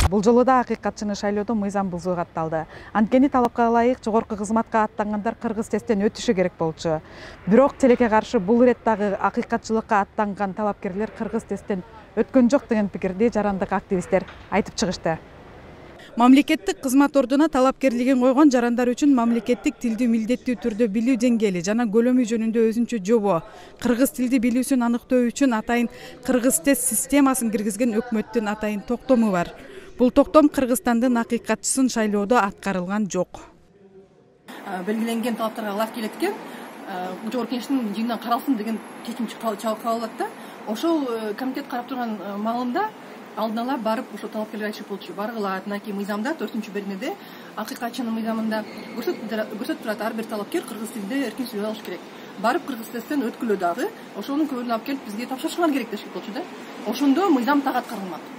Бул жолу да акыйкатчыны шайлоодо мыйзам бузуу катталды. Анткени талапка ылайык жогорку кызматка аттангандар кыргыз тесттен өтүшү керек болчу. Бирок тилекке каршы бул ирет дагы акыйкатчылыкка аттанган талапкерлер кыргыз тесттен өткөн жок деген пикирди жарандык активисттер айтып чыгышты. Мамлекеттик кызмат ордуна талапкерлигин койгон жарандар үчүн мамлекеттик тилди милдеттүү түрдө билүү деңгээли жана көлөмү жөнүндө өзүнчө жобо, кыргыз тилди билүүсүн аныктоо үчүн атайын кыргыз тест системасын киргизген өкмөттүн атайын токтому бар. Бул токтом Кыргызстандын акыйкатчысын шайлоодо аткарылган жок. Белгиленген талаптарга ылайык келеткен жогорку кеңештин жыйынынан каралсын деген чечим чыгып алат да. Ошол комитет карап турган маалында алдын ала барып ошо талапкерлер айтышып болчу. Баргыла мынакей мыйзамда 4-беренеде акыйкатчынын мыйзамында көрсөтүп турат, ар бир талапкер кыргыз тилинде эркин сүйлөй алыш керек. Барып кыргыз тесттен өткүлө дагы ошонун көбүрүн алып келип бизге тапшырышкан керек дешип болчу да. Ошондо мыйзам так аткарылмак.